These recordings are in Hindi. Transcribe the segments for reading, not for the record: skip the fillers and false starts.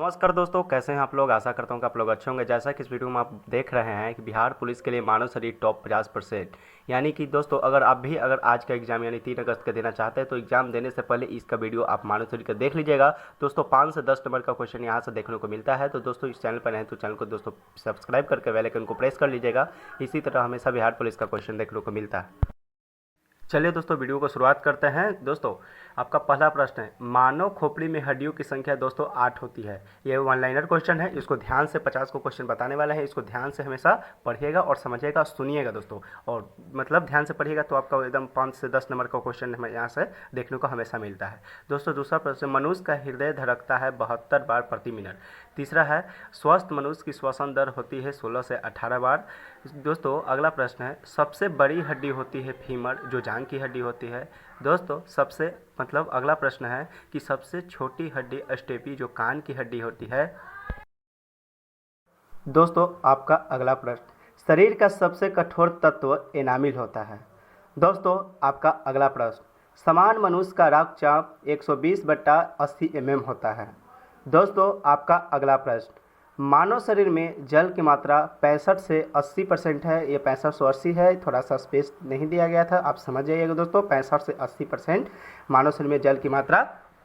नमस्कार दोस्तों, कैसे हैं आप लोग। आशा करता हूं कि आप लोग अच्छे होंगे। जैसा कि इस वीडियो में आप देख रहे हैं कि बिहार पुलिस के लिए मानव शरीर टॉप 50%। यानी कि दोस्तों अगर आज का एग्जाम यानी 3 अगस्त का देना चाहते हैं तो एग्जाम देने से पहले इसका वीडियो आप मानव शरीर का देख लीजिएगा। दोस्तों 5 से 10 नंबर का क्वेश्चन यहाँ से देखने को मिलता है। तो दोस्तों इस चैनल पर नहीं तो चैनल को दोस्तों सब्सक्राइब करके बेल आइकन को प्रेस कर लीजिएगा। इसी तरह हमेशा बिहार पुलिस का क्वेश्चन देखने को मिलता है। चलिए दोस्तों वीडियो को शुरुआत करते हैं। दोस्तों आपका पहला प्रश्न है, मानव खोपड़ी में हड्डियों की संख्या दोस्तों 8 होती है। ये वन लाइनर क्वेश्चन है। इसको ध्यान से 50 को क्वेश्चन बताने वाला है। इसको ध्यान से हमेशा पढ़िएगा और समझिएगा, सुनिएगा दोस्तों। और मतलब ध्यान से पढ़िएगा तो आपका एकदम 5 से 10 नंबर का क्वेश्चन हमें यहाँ से देखने को हमेशा मिलता है। दोस्तों दूसरा प्रश्न, मनुष्य का हृदय धड़कता है 72 बार प्रति मिनट। तीसरा है, स्वस्थ मनुष्य की श्वसन दर होती है 16 से 18 बार। दोस्तों अगला प्रश्न है, सबसे बड़ी हड्डी होती है फीमर, जो जांघ की हड्डी होती है। दोस्तों अगला प्रश्न है कि सबसे छोटी हड्डी स्टेपी, जो कान की हड्डी होती है। दोस्तों आपका अगला प्रश्न, शरीर का सबसे कठोर तत्व एनामिल होता है। दोस्तों आपका अगला प्रश्न, समान मनुष्य का रक्तचाप 120/80 mm होता है। दोस्तों आपका अगला प्रश्न, मानव शरीर में जल की मात्रा 65 से 80% है। ये 65 से 80 है, थोड़ा सा स्पेस नहीं दिया गया था, आप समझ जाइएगा दोस्तों। 65 से 80% मानव शरीर में जल की मात्रा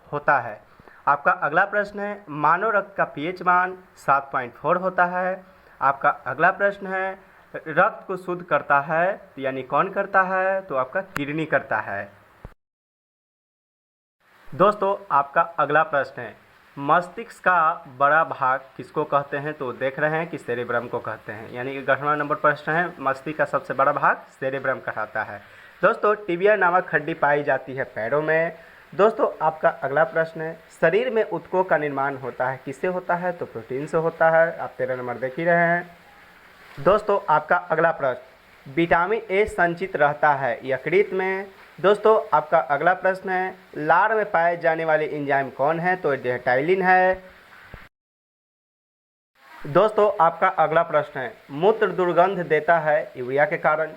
होता है। आपका अगला प्रश्न है, मानव रक्त का पीएच मान 7.4 होता है। आपका अगला प्रश्न है, रक्त को शुद्ध करता है यानी कौन करता है, तो आपका किडनी करता है। दोस्तों आपका अगला प्रश्न है, मस्तिष्क का बड़ा भाग किसको कहते हैं, तो देख रहे हैं कि सेरेब्रम को कहते हैं। यानी कि 8वां नंबर प्रश्न है, मस्तिष्क का सबसे बड़ा भाग सेरेब्रम कहलाता है। दोस्तों टिबिया नामक हड्डी पाई जाती है पैरों में। दोस्तों आपका अगला प्रश्न है, शरीर में ऊतकों का निर्माण होता है किससे होता है, तो प्रोटीन से होता है। आप 13 नंबर देख ही रहे हैं। दोस्तों आपका अगला प्रश्न, विटामिन ए संचित रहता है यकृत में। दोस्तों आपका अगला प्रश्न है, लार में पाए जाने वाले एंजाइम कौन है, तो डेटाइलिन है। दोस्तों आपका अगला प्रश्न है, मूत्र दुर्गंध देता है यूरिया के कारण।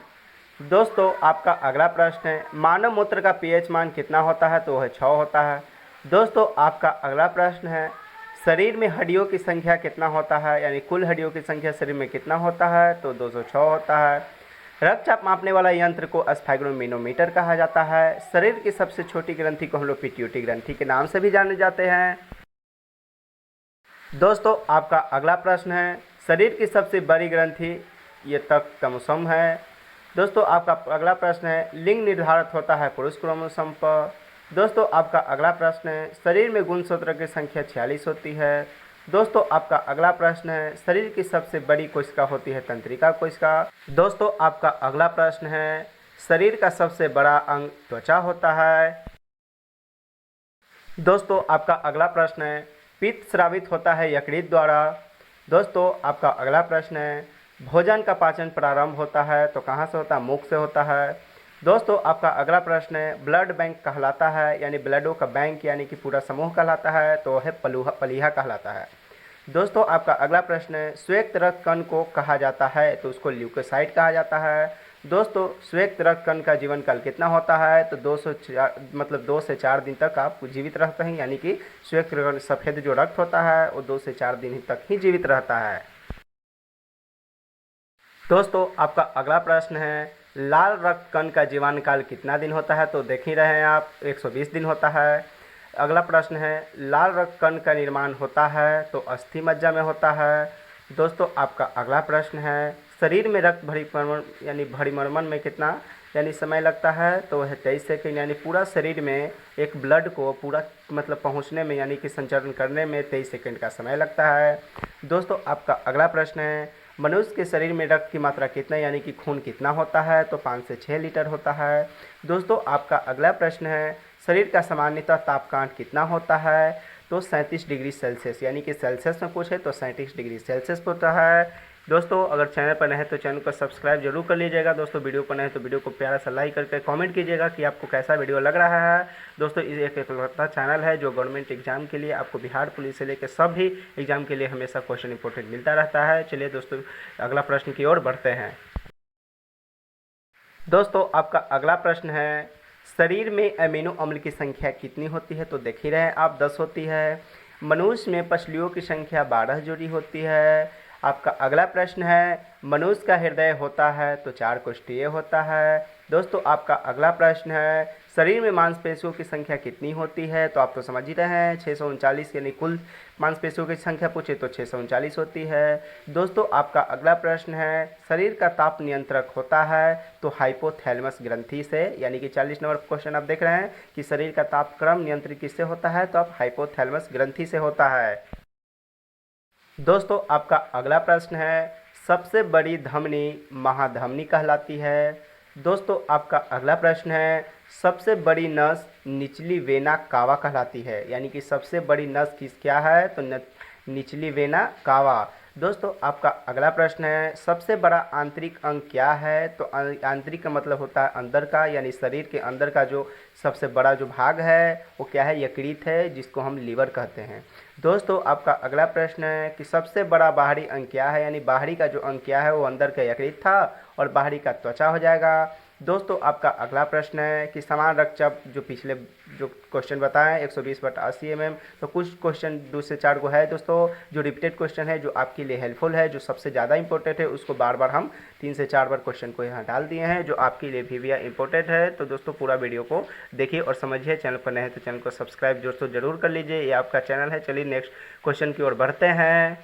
दोस्तों आपका अगला प्रश्न है, मानव मूत्र का पीएच मान कितना होता है, तो वह 6 होता है। दोस्तों आपका अगला प्रश्न है, शरीर में हड्डियों की संख्या कितना होता है, यानी कुल हड्डियों की संख्या शरीर में कितना होता है, तो 206 होता है। रक्तचाप मापने वाला यंत्र को स्फेग्नोमीटर कहा जाता है। शरीर की सबसे छोटी ग्रंथि को हम लोग पिट्यूटरी ग्रंथि के नाम से भी जाने जाते हैं। दोस्तों आपका अगला प्रश्न है, शरीर की सबसे बड़ी ग्रंथि ये तक क्रमोसोम है। दोस्तों आपका अगला प्रश्न है, लिंग निर्धारित होता है पुरुष क्रोमोसोम पर। दोस्तों आपका अगला प्रश्न है, शरीर में गुणसूत्र की संख्या 46 होती है। दोस्तों आपका अगला प्रश्न है, शरीर की सबसे बड़ी कोशिका होती है तंत्रिका कोशिका। दोस्तों आपका अगला प्रश्न है, शरीर का सबसे बड़ा अंग त्वचा होता है। दोस्तों आपका अगला प्रश्न है, पित्त स्रावित होता है यकृत द्वारा। दोस्तों आपका अगला प्रश्न है, भोजन का पाचन प्रारंभ होता है तो कहाँ से होता है, मुख से होता है। दोस्तों आपका अगला प्रश्न है, ब्लड बैंक कहलाता है, यानी ब्लडों का बैंक यानी कि पूरा समूह कहलाता है, तो वह पलीहा कहलाता है। दोस्तों आपका अगला प्रश्न है, श्वेत रक्त कण को कहा जाता है, तो उसको ल्यूकोसाइट कहा जाता है। दोस्तों श्वेत रक्त कण का जीवन काल कितना होता है, तो 2 से 4 दिन तक आप जीवित रहते हैं। यानी कि श्वेत कण सफ़ेद जो रक्त होता है वो 2 से 4 दिन तक ही जीवित रहता है। दोस्तों आपका अगला प्रश्न है, लाल रक्त कण का जीवन काल कितना दिन होता है, तो देख ही रहे हैं आप 120 दिन होता है। अगला प्रश्न है, लाल रक्त कण का निर्माण होता है तो अस्थि मज्जा में होता है। दोस्तों आपका अगला प्रश्न है, शरीर में रक्त भरिमर्मण में कितना यानी समय लगता है, तो वह 23 सेकेंड। यानी पूरा शरीर में एक ब्लड को पूरा पहुंचने में यानी कि संचरण करने में 23 सेकेंड का समय लगता है। दोस्तों आपका अगला प्रश्न है, मनुष्य के शरीर में रक्त की मात्रा कितना यानी कि खून कितना होता है, तो 5 से 6 लीटर होता है। दोस्तों आपका अगला प्रश्न है, शरीर का सामान्यतः तापमान कितना होता है, तो 37 डिग्री सेल्सियस। यानी कि सेल्सियस में पूछे तो 37 डिग्री सेल्सियस होता है। दोस्तों अगर चैनल पर नए हैं तो चैनल को सब्सक्राइब जरूर कर लीजिएगा। दोस्तों वीडियो पर नए हैं तो वीडियो को प्यारा सा लाइक करके कमेंट कीजिएगा कि आपको कैसा वीडियो लग रहा है। दोस्तों ये एक एकलौता चैनल है जो गवर्नमेंट एग्जाम के लिए, आपको बिहार पुलिस से लेकर सभी एग्जाम के लिए हमेशा क्वेश्चन इंपॉर्टेंट मिलता रहता है। चलिए दोस्तों अगला प्रश्न की ओर बढ़ते हैं। दोस्तों आपका अगला प्रश्न है, शरीर में अमीनो अम्ल की संख्या कितनी होती है, तो देख ही रहे हैं आप 10 होती है। मनुष्य में पसलियों की संख्या 12 जोड़ी होती है। आपका अगला प्रश्न है, मनुष्य का हृदय होता है तो 4 कोष्ठीय होता है। दोस्तों आपका अगला प्रश्न है, शरीर में मांसपेशियों की संख्या कितनी होती है? तो आप तो समझ ही रहे हैं 639, यानी कुल मांसपेशियों की संख्या पूछे तो 639 होती है। दोस्तों आपका अगला प्रश्न है, शरीर का ताप नियंत्रक होता है तो हाइपोथैलेमस ग्रंथि से, यानी कि 40 नंबर क्वेश्चन आप देख रहे हैं कि शरीर का तापक्रम नियंत्रित किससे होता है? तो आप हाइपोथैलेमस ग्रंथि से होता है। दोस्तों आपका अगला प्रश्न है, सबसे बड़ी धमनी महाधमनी कहलाती है। दोस्तों आपका अगला प्रश्न है, सबसे बड़ी नस निचली वेना कावा कहलाती है, यानी कि सबसे बड़ी नस क्या है? तो निचली वेना कावा। दोस्तों आपका अगला प्रश्न है, सबसे बड़ा आंतरिक अंग क्या है? तो आंतरिक का मतलब होता है अंदर का, यानी शरीर के अंदर का जो सबसे बड़ा जो भाग है वो क्या है? यकृत है, जिसको हम लीवर कहते हैं। दोस्तों आपका अगला प्रश्न है कि सबसे बड़ा बाहरी अंग क्या है? यानी बाहरी का जो अंग क्या है वो अंदर का यकृत था और बाहरी का त्वचा हो जाएगा। दोस्तों आपका अगला प्रश्न है कि समान रक्तचाप, जो पिछले जो क्वेश्चन बताएं 120/80 mm, तो कुछ क्वेश्चन 2 से 4 को है दोस्तों जो रिपीटेड क्वेश्चन है, जो आपके लिए हेल्पफुल है, जो सबसे ज़्यादा इंपॉर्टेंट है, उसको बार बार हम 3 से 4 बार क्वेश्चन को यहाँ डाल दिए हैं, जो आपके लिए भी इंपॉर्टेंट है। तो दोस्तों पूरा वीडियो को देखिए और समझिए। चैनल पर नए हैं तो चैनल को सब्सक्राइब दोस्तों जरूर कर लीजिए, ये आपका चैनल है। चलिए नेक्स्ट क्वेश्चन की ओर बढ़ते हैं।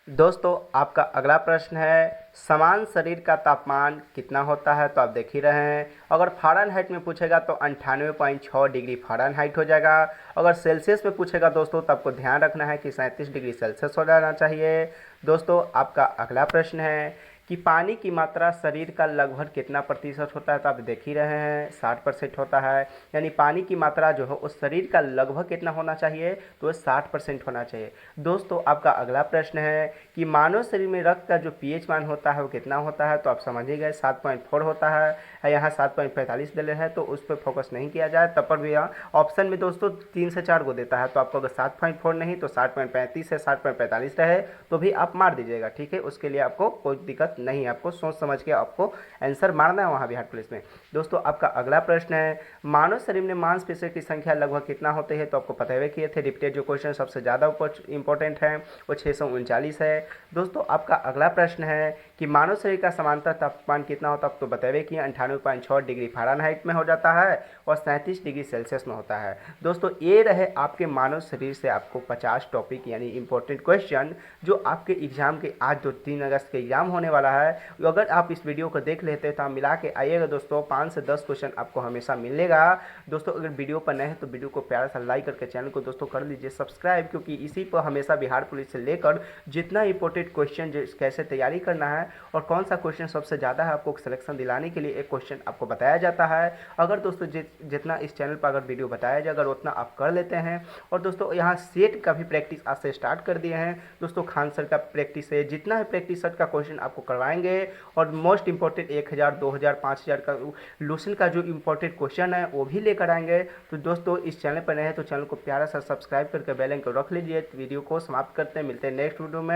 दोस्तों आपका अगला प्रश्न है, समान शरीर का तापमान कितना होता है? तो आप देख ही रहे हैं, अगर फ़ारेनहाइट में पूछेगा तो 98.6 डिग्री फ़ारेनहाइट हो जाएगा। अगर सेल्सियस में पूछेगा दोस्तों तो आपको ध्यान रखना है कि 37 डिग्री सेल्सियस हो जाना चाहिए। दोस्तों आपका अगला प्रश्न है कि पानी की मात्रा शरीर का लगभग कितना प्रतिशत होता है? तो आप देख ही रहे हैं 60% होता है, यानी पानी की मात्रा जो है उस शरीर का लगभग कितना होना चाहिए? तो 60% होना चाहिए। दोस्तों आपका अगला प्रश्न है कि मानव शरीर में रक्त का जो पीएच मान होता है वो कितना होता है? तो आप समझ ही गए 7.4 होता है। यहाँ 7.45 दे है तो उस पर फोकस नहीं किया जाए, तब पर भी यहाँ ऑप्शन में दोस्तों 3 से 4 को देता है, तो आपको अगर 7.4 नहीं तो 7.35 है, 7.45 रहे तो भी आप मार दीजिएगा, ठीक है। उसके लिए आपको कोई दिक्कत नहीं, आपको सोच समझ के आपको आंसर मारना है वहाँ बिहार पुलिस में। दोस्तों आपका अगला प्रश्न है, मानव शरीर में मांसपेशियों की संख्या लगभग कितना होती है? तो आपको पता हुए किए थे, रिपीटेड जो क्वेश्चन सबसे ज़्यादा इंपॉर्टेंट है वो 639 है। दोस्तों आपका अगला प्रश्न है कि मानव शरीर का समांतर तापमान कितना होता है? तो बतावे कि 98.6 डिग्री फ़ारेनहाइट में हो जाता है और 37 डिग्री सेल्सियस में होता है। दोस्तों ये रहे आपके मानव शरीर से आपको 50 टॉपिक, यानी इंपॉर्टेंट क्वेश्चन, जो आपके एग्जाम के आज जो 3 अगस्त के एग्जाम होने वाला है। अगर आप इस वीडियो को देख लेते हैं तो आप मिला के आइएगा दोस्तों, 5 से 10 क्वेश्चन आपको हमेशा मिलेगा। दोस्तों अगर वीडियो पर नए हैं तो वीडियो को प्यारा सा लाइक करके चैनल को दोस्तों कर लीजिए सब्सक्राइब, क्योंकि इसी पर हमेशा बिहार पुलिस से लेकर जितना इंपॉर्टेंट क्वेश्चन कैसे तैयारी करना है और कौन सा क्वेश्चन सबसे ज़्यादा है आपको सिलेक्शन दिलाने के लिए एक क्वेश्चन आपको बताया जाता है। अगर दोस्तों जितना इस चैनल पर अगर वीडियो बताया जाए अगर उतना आप कर लेते हैं, और दोस्तों यहाँ सेट का भी प्रैक्टिस आज से स्टार्ट कर दिए हैं दोस्तों। खान सर का प्रैक्टिस है, जितना है प्रैक्टिस सेट का क्वेश्चन आपको करवाएंगे, और मोस्ट इंपॉर्टेंट 1000, 2000, 5000 का लूसेंट का जो इंपॉर्टेंट क्वेश्चन है वो भी लेकर आएंगे। तो दोस्तों इस चैनल पर नए हैं तो चैनल को प्यारा सा सब्सक्राइब करके बेल आइकन को रख लीजिए। वीडियो को समाप्त करते हैं, मिलते हैं नेक्स्ट वीडियो में।